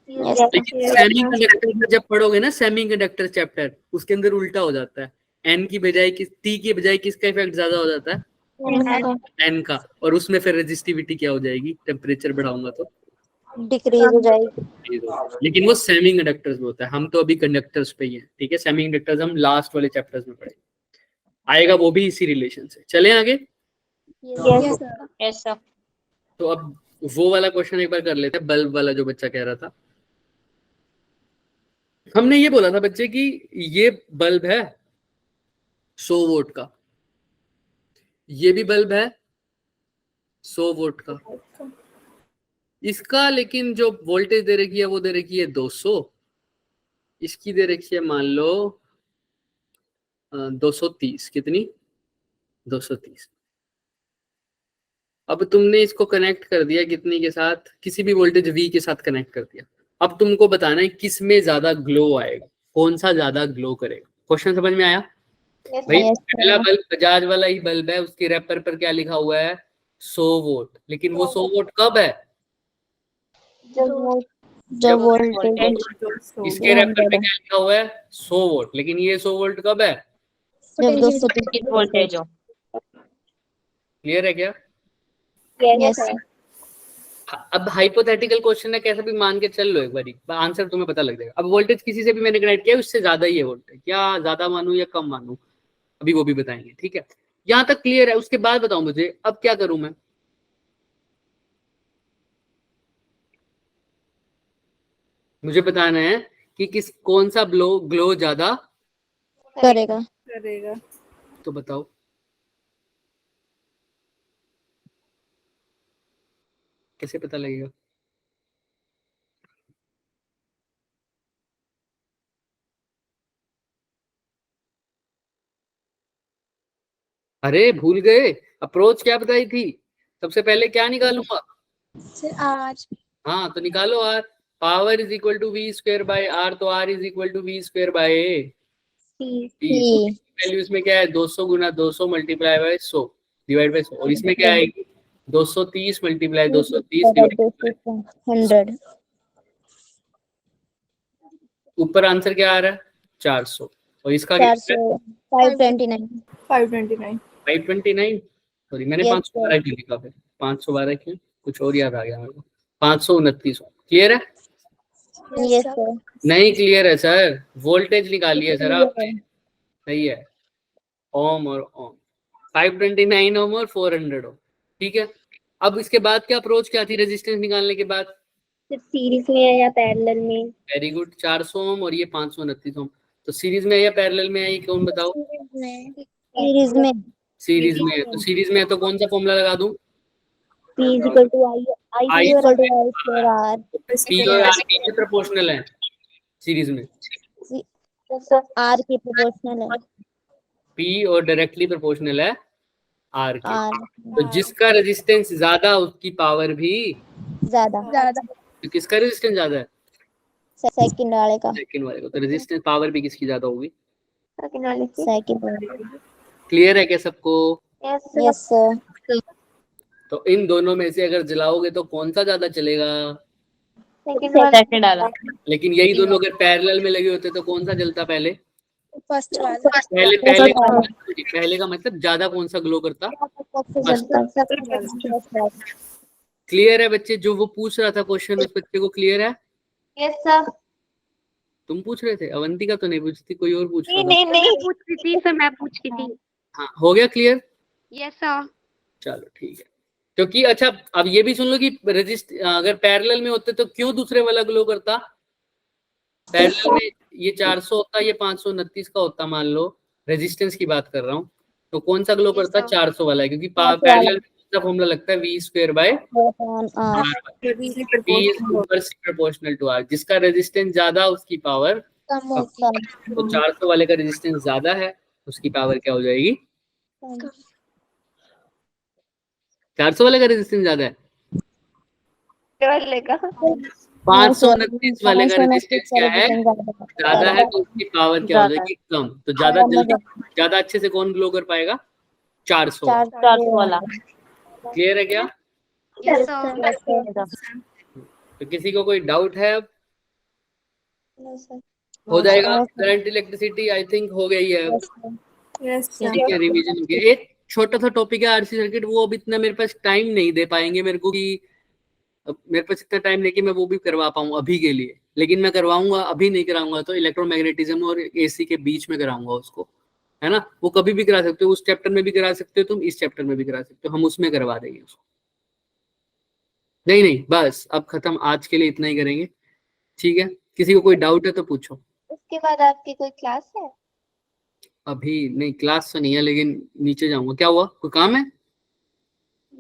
लेकिन सेमी कंडक्टर जब पढ़ोगे ना, सेमी कंडक्टर चैप्टर, उसके अंदर उल्टा हो जाता है, एन की बजाय टी की बजाय किसका इफेक्ट ज्यादा हो जाता है, एन का, और उसमें फिर रेजिस्टिविटी क्या हो जाएगी, टेम्परेचर बढ़ाऊंगा तो डिक्रीज हो जाएगी। लेकिन वो सेमी कंडक्टर्स में होता है, हम तो अभी कंडक्टर्स पे ही हैं। ठीक है, सेमी कंडक्टर्स हम लास्ट वाले चैप्टर्स में पढ़ेंगे, आएगा वो भी इसी रिलेशन से। चलें आगे। Yes sir. तो अब वो वाला क्वेश्चन एक बार कर लेते हैं, बल्ब वाला जो बच्चा कह रहा था। हमने ये बोला था बच्चे कि ये बल्ब है 100 वोल्ट का, ये भी बल्ब है 100 वोल्ट का, इसका लेकिन जो वोल्टेज दे रखी है वो दे रखी है 200, इसकी दे रखी है मान लो 230, कितनी 230। अब तुमने इसको कनेक्ट कर दिया कितनी के साथ, किसी भी वोल्टेज V के साथ कनेक्ट कर दिया। अब तुमको बताना है किस में ज्यादा ग्लो आएगा, कौन सा ज्यादा ग्लो करेगा। क्वेश्चन समझ में आया भाई। पहला बल्ब बजाज वाला ही बल्ब है, उसके रैपर पर क्या लिखा हुआ है 100 वोल्ट, लेकिन वो 100 वोल्ट कब है, जब वोल्टेज इसके रैपर पे क्या लिखा हुआ है 100 वोल्ट, लेकिन ये 100 वोल्ट कब है, जब 230 वोल्टेज हो। क्लियर है क्या। यस। अब हाइपोथेटिकल क्वेश्चन है, कैसे भी मान के चल लो, एक बारी आंसर तुम्हें पता लग जाएगा। अब वोल्टेज किसी से भी मैंने कनेक्ट किया, उससे ज्यादा ही है वोल्टेज, क्या ज्यादा मानूं या कम मानूं, अभी वो भी बताएंगे। ठीक है, यहाँ तक क्लियर है। उसके बाद बताओ मुझे अब क्या करूं मैं, मुझे बताना है कि कौन सा ग्लो ज्यादा करेगा। तो बताओ। कैसे पता लगेगा, अरे भूल गए, अप्रोच क्या बताई थी, सबसे पहले क्या निकालूंगा, आज हाँ तो निकालो R, power is equal to V square by R, तो R is equal to V square by value इसमें क्या है 200 गुना 200 मल्टीप्लाई बाय 100 डिवाइड बाय 100, और इसमें क्या आएगी 230 मल्टीप्लाई 230 डिवाइड 100। ऊपर आंसर क्या आ रहा है 400, और इसका 529, सॉरी मैंने 512 क्यों लिखा, फिर 512 क्यों, कुछ और याद आ गया मेरे को, 529। क्लियर है, यस सर। नहीं क्लियर है सर, वोल्टेज निकालिए सर आपने, सही है, ओम और ओम, 529 ओम और 400 ओम। ठीक है, अब इसके बाद क्या अप्रोच क्या थी रेजिस्टेंस निकालने के बाद, सीरीज में है या पैरेलल में। वेरी गुड, 400 ओम और ये 529 ओम, तो सीरीज में है या पैरेलल में है, ये कौन बताओ, सीरीज में। सीरीज में है, तो सीरीज में है तो कौन सा फॉर्मूला लगा दूं, P equal to I equal to I square R। P और R प्रोपोर्शनल है सीरीज में, आर के प्रोपोर्शनल है। पी और डायरेक्टली प्रोपोर्शनल है आर के। आर तो जिसका रेजिस्टेंस ज्यादा उसकी पावर भी ज्यादा। तो किसका रेजिस्टेंस ज्यादा है? सेकंड वाले का। सेकंड वाले को। तो रेजिस्टेंस पावर भी किसकी ज्यादा होगी? सेकंड वाले। क्लियर है क्या सबको? Yes sir. तो इन दोनों में से अगर जलाओगे तो कौन सा ज्यादा चलेगा? सेकंड वाला। लेकिन यही दोनों अगर पैरेलल में लगे होते तो कौन सा जलता पहले? फर्स्ट वाला। पहले का मतलब ज्यादा कौन सा ग्लो करता? जलता। क्लियर है बच्चे? जो वो पूछ रहा था क्वेश्चन उस बच्चे को क्लियर है? Yes sir. तुम पूछ रहे थे? अवंतिका तो नहीं पूछती, कोई और पूछ रहा था। नहीं पूछ रही थी सर, मैं पूछ रही थी। हाँ, हो गया क्लियर? Yes sir. चलो ठीक है। क्योंकि अच्छा अब ये भी सुन लो कि रजिस्ट अगर पैरेलल में होते तो क्यों दूसरे वाला ग्लो करता? पैरेलल में ये 400 होता, ये 529 का होता मान लो, रेजिस्टेंस की बात कर रहा हूँ, तो कौन सा ग्लो करता? 400 वाला है, क्योंकि पैरेलल में कौन सा फॉर्मूला लगता है? v² proportional to R. जिसका रेजिस्टेंस ज्यादा उसकी पावर कम होता है। तो 400 वाले का रेजिस्टेंस ज्यादा है, उसकी पावर क्या हो जाएगी? 400 वाले का रेजिस्टेंस ज्यादा है। 529 वाले का रेजिस्टेंस क्या है? ज्यादा है, तो उसकी पावर क्या हो जाएगी? कम। तो ज्यादा अच्छे से कौन ग्लो कर पाएगा? 400 वाला। क्लियर है क्या? Yes sir. तो किसी को कोई डाउट है? अब हो जाएगा। करंट इलेक्ट्रिसिटी आई थिंक हो गई है। ठीक है, रिवीजन हो गया। एक छोटा सा टॉपिक है आरसी सर्किट, वो अब इतना मेरे पास टाइम नहीं दे पाएंगे मेरे को कि मेरे पास इतना टाइम नहीं कि मैं वो भी करवा पाऊँ अभी के लिए, लेकिन मैं करवाऊंगा। अभी नहीं कराऊंगा तो इलेक्ट्रोमैग्नेटिज्म और एसी के बीच में कराऊंगा उसको, है ना। वो कभी भी करा सकते हो, उस चैप्टर में भी करा सकते हो तुम, इस चैप्टर में भी करा सकते हो, हम उसमें करवा देंगे उसको। नहीं बस अब खत्म, आज के लिए इतना ही करेंगे। ठीक है, किसी को कोई डाउट है तो पूछो। उसके बाद आपकी कोई क्लास है? अभी नहीं, क्लास तो नहीं है, लेकिन नीचे जाऊंगा। क्या हुआ, कोई काम है?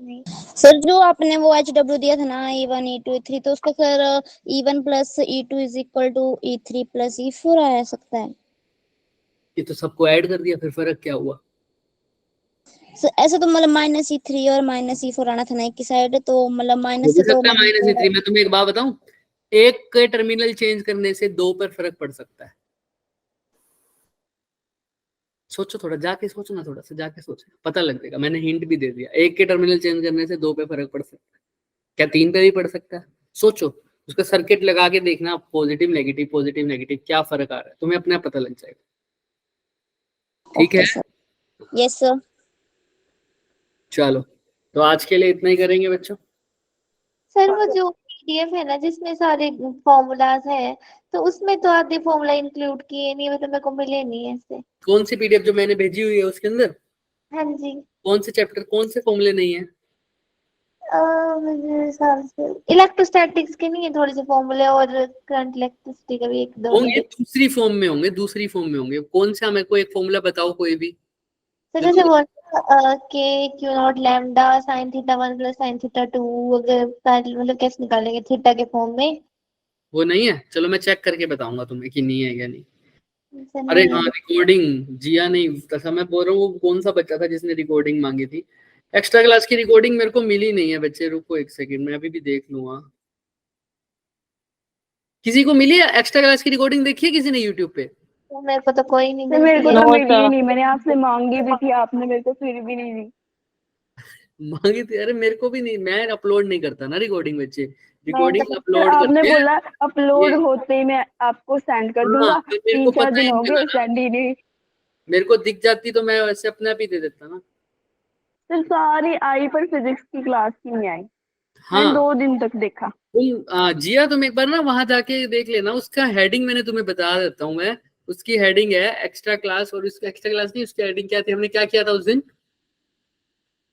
नहीं सर जो आपने वो HW दिया था ना E1 E2 E3, तो उसका sir E1 plus E2 is equal to E3 plus E4 आ सकता है। ये तो सबको ऐड कर दिया, फिर फर्क क्या हुआ? ऐसे तो मतलब -E3 और -E4 आना था ना एक की साइड, तो मतलब माइनस से दो -E3। मैं तुम्हें एक बात बताऊं, एक के टर्मिनल चेंज करने से दो पर फर्क पड़ सकता है। सोचो थोड़ा, जाके सोचो ना, थोड़ा सा जाके सोचो, पता लग जाएगा। मैंने हिंट भी दे दिया, एक के टर्मिनल चेंज करने से दो पे फर्क पड़ सकता है। क्या तीन पे भी पड़ सकता है? सोचो, उसका सर्किट लगा के देखना, पॉजिटिव नेगेटिव क्या फर्क आ रहा है, तुम्हें अपने आप पता लग जाएगा। ठीक है? Yes sir. चलो, तो आज के लिए इतना ही करेंगे बच्चों। सर, वो जो पीडीएफ है ना जिसमें सारे फॉर्मूलाज है, तो उसमें तो आधे फॉर्मूला इंक्लूड किए नहीं, मतलब मेरे को मिले नहीं ऐसे। कौन सी पीडीएफ जो मैंने भेजी हुई है उसके अंदर? हाँ जी। कौन से चैप्टर, कौन से फॉर्मूले नहीं है? मेरे हिसाब से इलेक्ट्रोस्टैटिक्स के नहीं है थोड़े से फॉर्मूले, और करंट इलेक्ट्रिसिटी का भी एक दो होंगे, दूसरी फॉर्म में होंगे। कौन सा, मेरे को एक फॉर्मूला बताओ कोई भी। तो जैसे वो के Q not lambda sine theta 1 plus sine theta 2, अगर मतलब कैसे निकालेंगे थीटा के फॉर्म में? वो नहीं है? चलो मैं चेक करके बताऊंगा तुम्हें कि नहीं है या नहीं। ऐसा अरे नहीं हाँ, है। रिकॉर्डिंग जिया नहीं तथा मैं बोल रहा हूँ, वो कौन सा बच्चा था जिसने रिकॉर्डिंग मांगी थी? एक्स्ट्रा क्लास की रिकॉर्डिंग मेरे को मिली नहीं है बच्चे, रुको एक सेकंड, मैं अभी भी देख लूंगा। किसी को मिली है एक्स्ट्रा क्लास की रिकॉर्डिंग? देखी है किसी ने यूट्यूब पे? तो मेरे को तो कोई नहीं तो मेरे को मिलती तो है। मिली ही नहीं, मैंने आपसे मांगी भी थी, आपने मेरे को फिर भी नहीं दी। मांगी थी? अरे मेरे को भी नहीं, मैं अपलोड नहीं करता ना रिकॉर्डिंग बच्चे, रिकॉर्डिंग सर अपलोड आपने करते हैं। बोला अपलोड ये- होते ही मैं आपको सेंड कर दूंगा, हाँ, तो मेरे को 3-4 पता दिन ही हो नहीं गए लगा। सेंड ही नहीं। मेरे को दिख जाती तो मैं वैसे अपने आप ही दे देता ना। सर सारी आई पर फिजिक्स की क्लास ही नहीं आई, मैंने हाँ 2 दिन तक देखा। जिया, तुम एक बार ना वहां जाके देख लेना, उसका हेडिंग मैंने तुम्हें बता देता हूँ मैं। उसकी हेडिंग है एक्स्ट्रा क्लास, और उसकी एक्स्ट्रा क्लास नहीं, उसकी हेडिंग क्या थी, हमने क्या किया था उस दिन?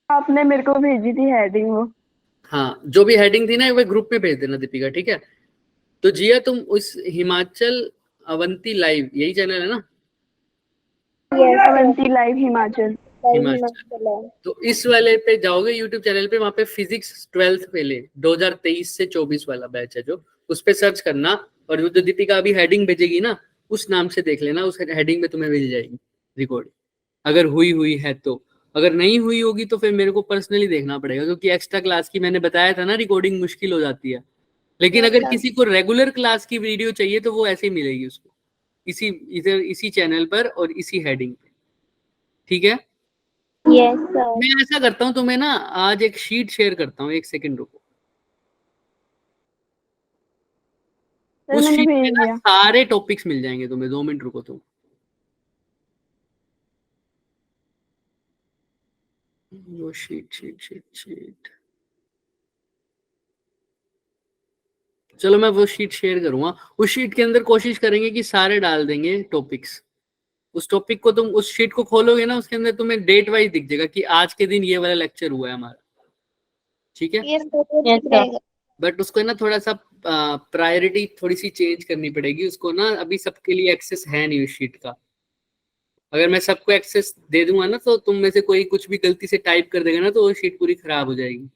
आपने मेरे को भेजी थी हेडिंग वो। हाँ, जो भी हेडिंग थी ना वो ग्रुप में भेज देना दीपिका, ठीक है? तो जिया तुम उस हिमाचल अवंती लाइव, यही चैनल है ना? अवंती लाइव हिमाचल। हिमाचल। तो इस वाले पे जाओगे यूट्यूब चैनल पे, वहां पे फिजिक्स 12th पहले 2023 से 24 वाला बैच है जो, उस पे सर्च करना, और वो जो दीपिका अभी हेडिंग भेजेगी ना उस नाम से देख लेना, उस हेडिंग में तुम्हें मिल जाएगी रिकॉर्डिंग, अगर हुई है तो। अगर नहीं हुई होगी तो फिर मेरे को पर्सनली देखना पड़ेगा, क्योंकि एक्स्ट्रा क्लास की मैंने बताया था ना रिकॉर्डिंग मुश्किल हो जाती है। लेकिन Yes, अगर sir. किसी को रेगुलर क्लास की वीडियो चाहिए तो वो ऐसे ही मिलेगी उसको, इसी चैनल पर और इसी हेडिंग पे, ठीक है। Yes, sir. मैं ऐसा करता हूँ, तुम्हें ना आज एक शीट शेयर करता हूँ, 1 सेकंड रुको। सर उस मैंने शीट में भेज ना दिया। सारे टॉपिक्स मिल जाएंगे तुम्हें, 2 मिनट रुको तुम। वो शीट चलो मैं वो शीट शेयर करूंगा। उस शीट के अंदर कोशिश करेंगे कि सारे डाल देंगे टॉपिक्स। उस टॉपिक को तुम उस शीट को खोलोगे ना, उसके अंदर तुम्हें डेट वाइज दिख जाएगा कि आज के दिन ये वाला लेक्चर हुआ है हमारा, ठीक है। Yes, sir. वो ठीक रहेगा। बट उसको ना थोड़ा सा प्रायोरिटी थोड़ी सी चेंज करनी पड़ेगी उसको ना, अभी सबके लिए एक्सेस है नहीं उस शीट का। अगर मैं सबको एक्सेस दे दूंगा ना तो तुम में से कोई कुछ भी गलती से टाइप कर देगा ना तो वो शीट पूरी खराब हो जाएगी।